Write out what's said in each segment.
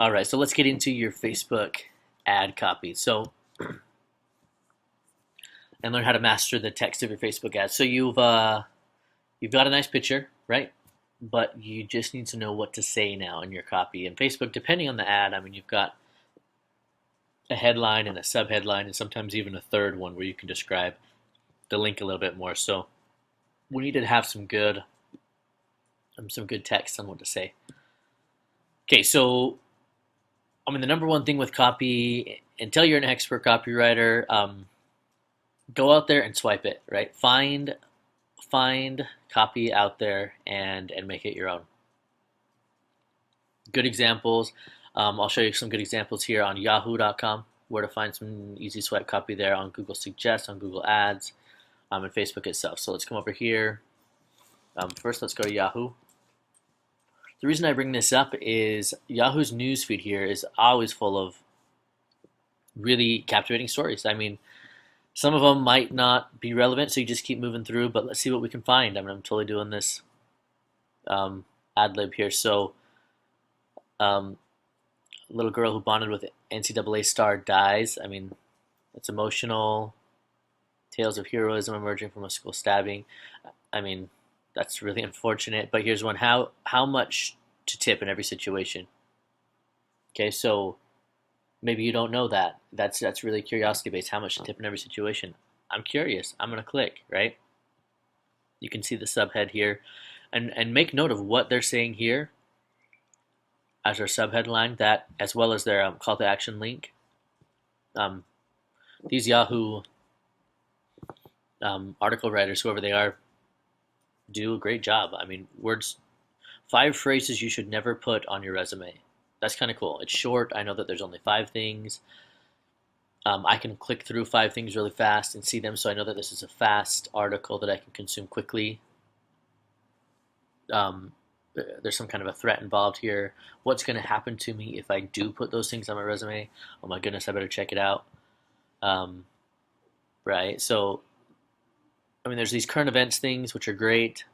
All right, so let's get into your Facebook ad copy. And learn how to master the text of your Facebook ads. So you've got a nice picture, right? But you just need to know what to say now in your copy. And Facebook, depending on the ad, I mean, you've got a headline and a subheadline, and sometimes even a third one where you can describe the link a little bit more. So we need to have some good text on what to say. Okay, so I mean, the number one thing with copy, until you're an expert copywriter, go out there and swipe it, right? Find copy out there and make it your own. Good examples. I'll show you some good examples here on Yahoo.com, where to find some easy swipe copy there on Google Suggest, on Google Ads, and Facebook itself. So let's come over here. First, let's go to Yahoo. The reason I bring this up is Yahoo's newsfeed here is always full of really captivating stories. I mean, some of them might not be relevant, so you just keep moving through, but let's see what we can find. I mean, I'm totally doing this ad lib here. So, um, a little girl who bonded with NCAA star dies. I mean, it's emotional. Tales of heroism emerging from a school stabbing. I mean, that's really unfortunate. But here's one: how much to tip in every situation? Okay, so maybe you don't know that. That's really curiosity based. How much to tip in every situation? I'm curious. I'm gonna click, right? You can see the subhead here, and make note of what they're saying here as their subheadline, that as well as their call to action link. Um, these Yahoo article writers, whoever they are, do a great job. I mean, words, 5 phrases you should never put on your resume. That's kind of cool. It's short. I know that there's only 5 things. I can click through 5 things really fast and see them, so I know that this is a fast article that I can consume quickly. Um, there's some kind of a threat involved here. What's going to happen to me if I do put those things on my resume? Oh my goodness, I better check it out. Um, right. So, I mean, there's these current events things, which are great.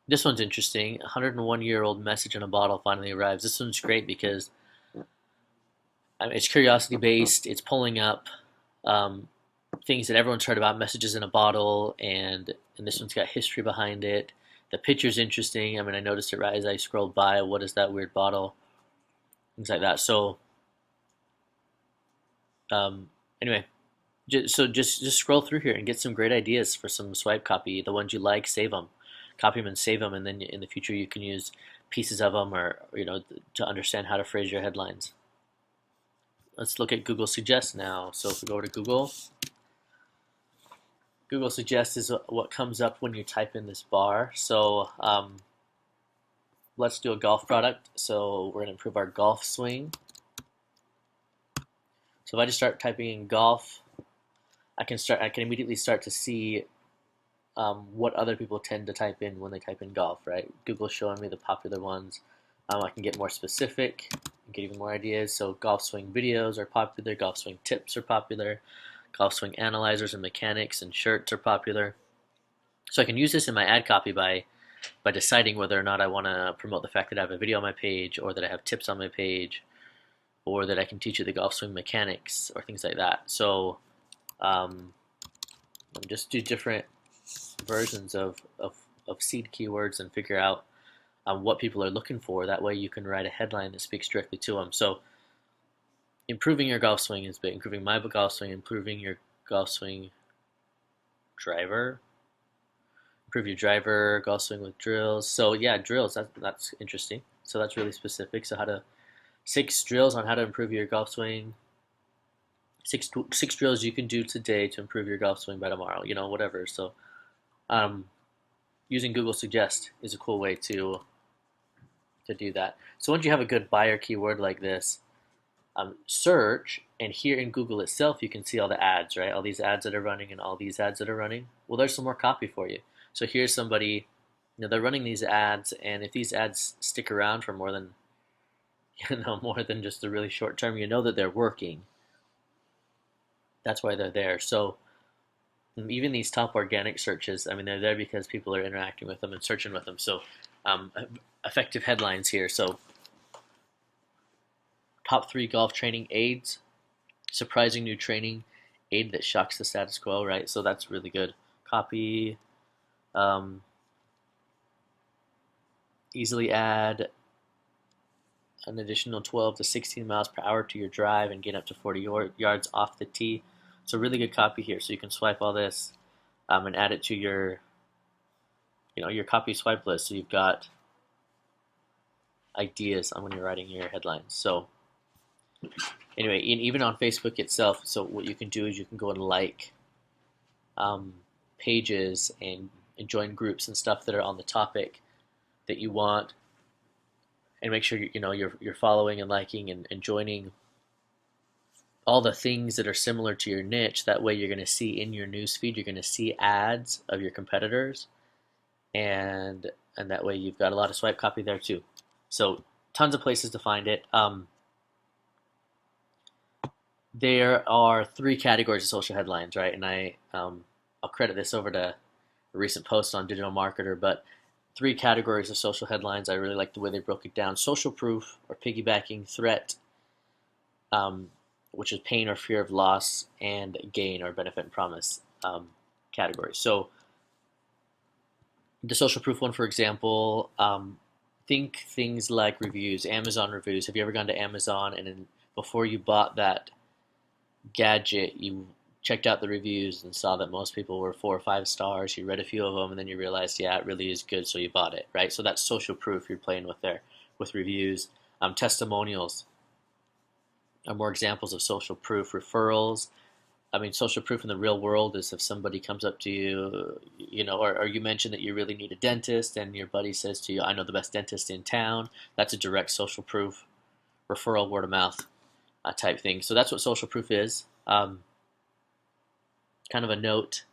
This one's interesting. 101-year-old message in a bottle finally arrives. This one's great because I mean, it's curiosity based. It's pulling up um, things that everyone's heard about, messages in a bottle, and this one's got history behind it. The picture's interesting. I mean, I noticed it right as I scrolled by. What is that weird bottle? Things like that. So, anyway, just scroll through here and get some great ideas for some swipe copy. The ones you like, save them, copy them and save them, and then in the future you can use pieces of them, or to understand how to phrase your headlines. Let's look at Google Suggest now. So if we go over to Google, Google Suggest is what comes up when you type in this bar. So let's do a golf product. So we're going to improve our golf swing. So if I just start typing in golf, I can immediately start to see what other people tend to type in when they type in golf, right? Google's showing me the popular ones. I can get more specific, get even more ideas. So golf swing videos are popular, golf swing tips are popular, golf swing analyzers and mechanics and shirts are popular. So I can use this in my ad copy by deciding whether or not I want to promote the fact that I have a video on my page, or that I have tips on my page, or that I can teach you the golf swing mechanics, or things like that. So just do different versions of seed keywords and figure out what people are looking for. That way you can write a headline that speaks directly to them. So improving your golf swing is big. Improving my golf swing, improving your golf swing driver. Improve your driver, golf swing with drills. So yeah, drills, that's interesting. So that's really specific. So 6 drills on how to improve your golf swing. Six drills you can do today to improve your golf swing by tomorrow. Whatever. So um, using Google Suggest is a cool way to do that. So once you have a good buyer keyword like this, search, and here in Google itself, you can see all the ads, right? All these ads that are running and all these ads that are running. Well, there's some more copy for you. So here's somebody, they're running these ads, and if these ads stick around for more than, more than just a really short term, you know that they're working. That's why they're there. So even these top organic searches, I mean, they're there because people are interacting with them and searching with them. So effective headlines here. So top 3 golf training aids, surprising new training aid that shocks the status quo, right? So that's really good copy. Um, easily add an additional 12 to 16 miles per hour to your drive and get up to 40 yards off the tee. It's a really good copy here. So you can swipe all this and add it to your, your copy swipe list. So you've got ideas on when you're writing your headlines. So anyway, even on Facebook itself, so what you can do is you can go and like pages and join groups and stuff that are on the topic that you want, and make sure you're following and liking and joining all the things that are similar to your niche. That way, you're going to see in your newsfeed, you're going to see ads of your competitors, and that way you've got a lot of swipe copy there too. So tons of places to find it. There are 3 categories of social headlines, right? And I'll credit this over to a recent post on Digital Marketer, but 3 categories of social headlines. I really like the way they broke it down: social proof or piggybacking, threat, which is pain or fear of loss, and gain or benefit and promise categories. So the social proof one, for example, think things like reviews, Amazon reviews. Have you ever gone to Amazon and before you bought that gadget, you checked out the reviews and saw that most people were 4 or 5 stars? You read a few of them, and then you realized, yeah, it really is good, so you bought it, right? So that's social proof you're playing with there, with reviews. Testimonials are more examples of social proof. Referrals. I mean, social proof in the real world is if somebody comes up to you, or you mention that you really need a dentist, and your buddy says to you, I know the best dentist in town. That's a direct social proof, referral, word of mouth type thing. So that's what social proof is. Kind of a note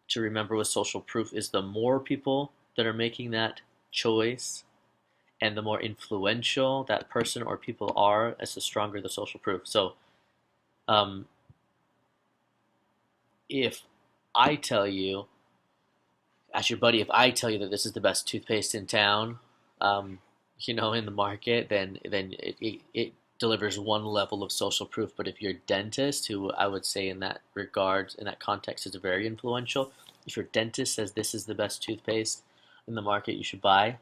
to remember with social proof is the more people that are making that choice and the more influential that person or people are, as the stronger the social proof. So if I tell you, as your buddy, if I tell you that this is the best toothpaste in town, in the market, then it delivers one level of social proof. But if your dentist, who I would say in that regard, in that context, is very influential, if your dentist says this is the best toothpaste in the market you should buy,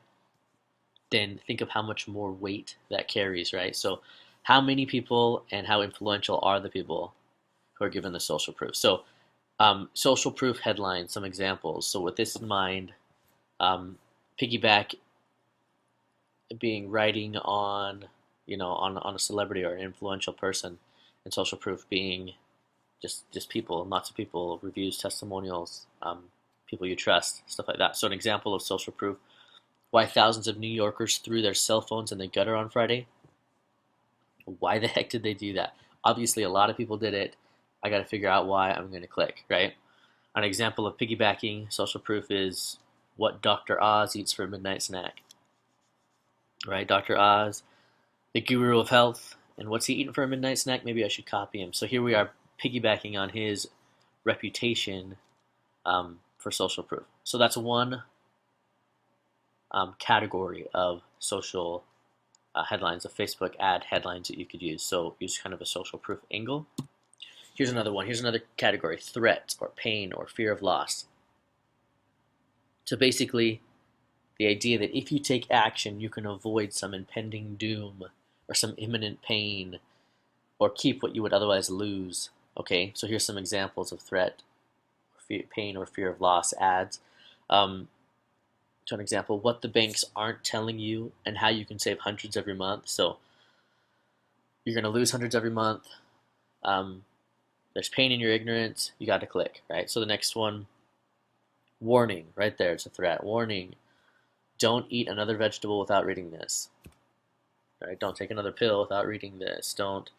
then think of how much more weight that carries, right? So how many people and how influential are the people who are given the social proof? So social proof headlines, some examples. So with this in mind, piggyback being writing on, on a celebrity or an influential person, and social proof being just people, lots of people, reviews, testimonials, people you trust, stuff like that. So an example of social proof: why thousands of New Yorkers threw their cell phones in the gutter on Friday. Why the heck did they do that? Obviously, a lot of people did it. I got to figure out why. I'm going to click, right? An example of piggybacking social proof is what Dr. Oz eats for a midnight snack, right? Dr. Oz, the guru of health, and what's he eating for a midnight snack? Maybe I should copy him. So here we are piggybacking on his reputation for social proof. So that's one category of social headlines, of Facebook ad headlines that you could use. So use kind of a social proof angle. Here's another one. Here's another category: threat or pain or fear of loss. So basically, the idea that if you take action, you can avoid some impending doom or some imminent pain, or keep what you would otherwise lose. Okay, so here's some examples of threat, pain, or fear of loss ads. So an example: what the banks aren't telling you and how you can save hundreds every month. So you're going to lose hundreds every month. There's pain in your ignorance. You got to click, right? So the next one, warning, right there. It's a threat. Warning: don't eat another vegetable without reading this. Right? Don't take another pill without reading this. Don't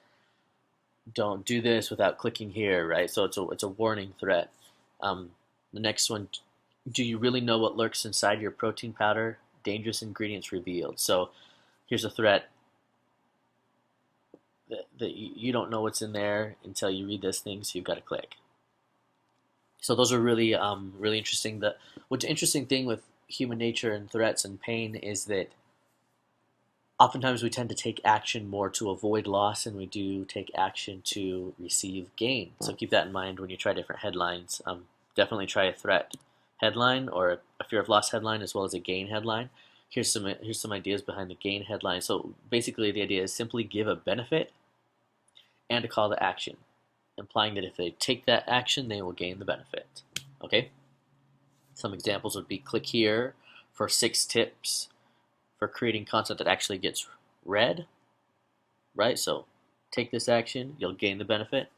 do this without clicking here, right? So it's a warning threat. The next one: do you really know what lurks inside your protein powder? Dangerous ingredients revealed. So here's a threat that you don't know what's in there until you read this thing, so you've got to click. So those are really really interesting. What's the interesting thing with human nature and threats and pain is that Oftentimes we tend to take action more to avoid loss than we do take action to receive gain. So keep that in mind when you try different headlines. Definitely try a threat headline or a fear of loss headline as well as a gain headline. Here's some ideas behind the gain headline. So basically the idea is simply give a benefit and a call to action, implying that if they take that action, they will gain the benefit. Okay? Some examples would be click here for 6 tips for creating content that actually gets read, right? So take this action, you'll gain the benefit.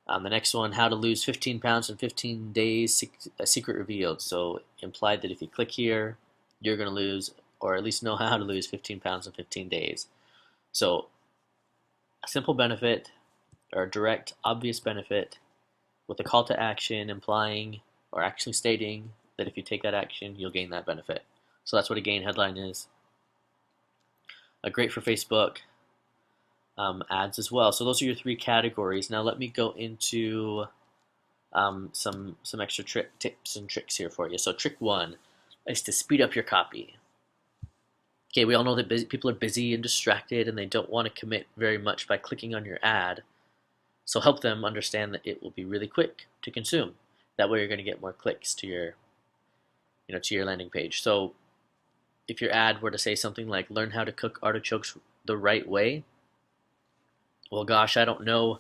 The next one, how to lose 15 pounds in 15 days, a secret revealed. So implied that if you click here, you're going to lose, or at least know how to lose 15 pounds in 15 days. So a simple benefit, or a direct, obvious benefit, with a call to action implying or actually stating that if you take that action, you'll gain that benefit. So that's what a gain headline is. Great for Facebook ads as well. So those are your 3 categories. Now let me go into some extra tips and tricks here for you. So trick 1 is to speed up your copy. Okay, we all know that people are busy and distracted and they don't want to commit very much by clicking on your ad. So help them understand that it will be really quick to consume. That way you're going to get more clicks to your landing page. So if your ad were to say something like learn how to cook artichokes the right way, well gosh, I don't know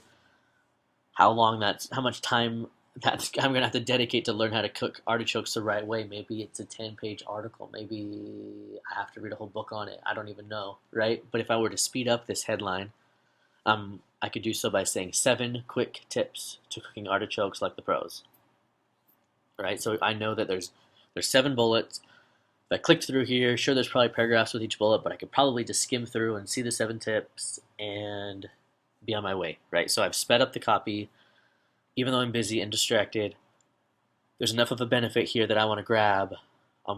how much time I'm gonna have to dedicate to learn how to cook artichokes the right way. Maybe it's a 10-page article. Maybe I have to read a whole book on it. I don't even know, right? But if I were to speed up this headline, I could do so by saying 7 quick tips to cooking artichokes like the pros. Right? So I know that there's 7 bullets. If I clicked through here, sure, there's probably paragraphs with each bullet, but I could probably just skim through and see the 7 tips and be on my way, right? So I've sped up the copy, even though I'm busy and distracted. There's enough of a benefit here that I want to grab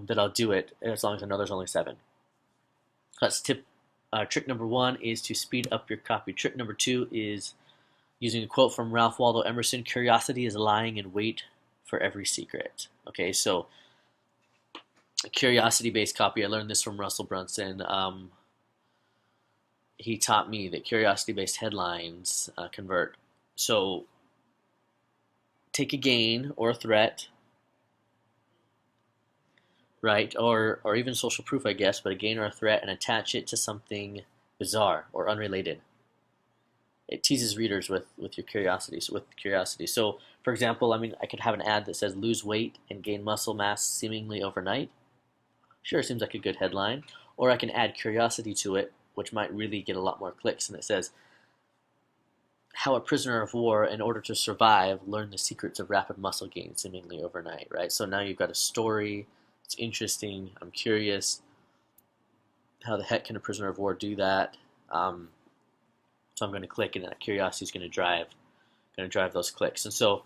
that I'll do it, as long as I know there's only 7. That's trick number 1 is to speed up your copy. Trick number 2 is using a quote from Ralph Waldo Emerson: "Curiosity is lying in wait for every secret." Okay, so curiosity-based copy. I learned this from Russell Brunson. He taught me that curiosity-based headlines convert. So take a gain or a threat, right? Or even social proof, I guess, but a gain or a threat, and attach it to something bizarre or unrelated. It teases readers with your curiosity. So, for example, I could have an ad that says lose weight and gain muscle mass seemingly overnight. Sure, seems like a good headline. Or I can add curiosity to it, which might really get a lot more clicks, and it says, how a prisoner of war, in order to survive, learned the secrets of rapid muscle gain seemingly overnight, right? So now you've got a story, it's interesting, I'm curious, how the heck can a prisoner of war do that? So I'm going to click, and that curiosity is going to drive those clicks. And so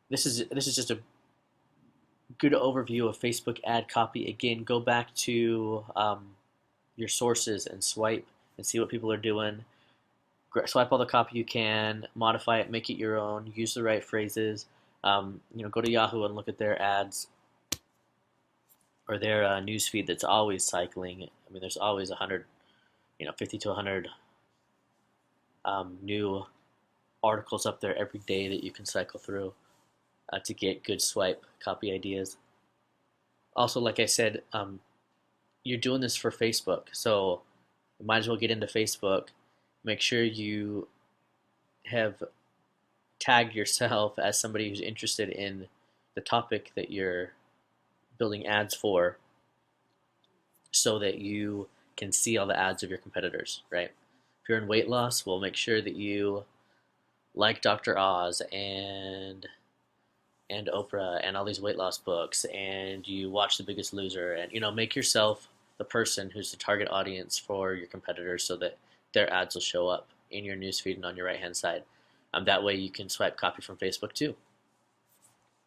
this is just a good overview of Facebook ad copy. Again, go back to your sources and swipe and see what people are doing. Swipe all the copy you can, modify it, make it your own, use the right phrases. Go to Yahoo and look at their ads or their news feed that's always cycling. There's always 50 to 100 new articles up there every day that you can cycle through to get good swipe copy ideas. Also, like I said, you're doing this for Facebook, so you might as well get into Facebook. Make sure you have tagged yourself as somebody who's interested in the topic that you're building ads for, so that you can see all the ads of your competitors, right? If you're in weight loss, well, make sure that you like Dr. Oz and Oprah and all these weight loss books, and you watch The Biggest Loser, and make yourself the person who's the target audience for your competitors, so that their ads will show up in your newsfeed and on your right hand side. That way you can swipe copy from Facebook too.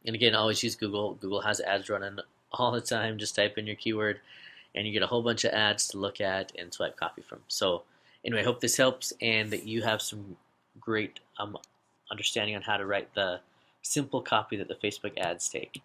And again, always use Google. Google has ads running all the time. Just type in your keyword and you get a whole bunch of ads to look at and swipe copy from. So anyway, I hope this helps and that you have some great understanding on how to write the simple copy that the Facebook ads take.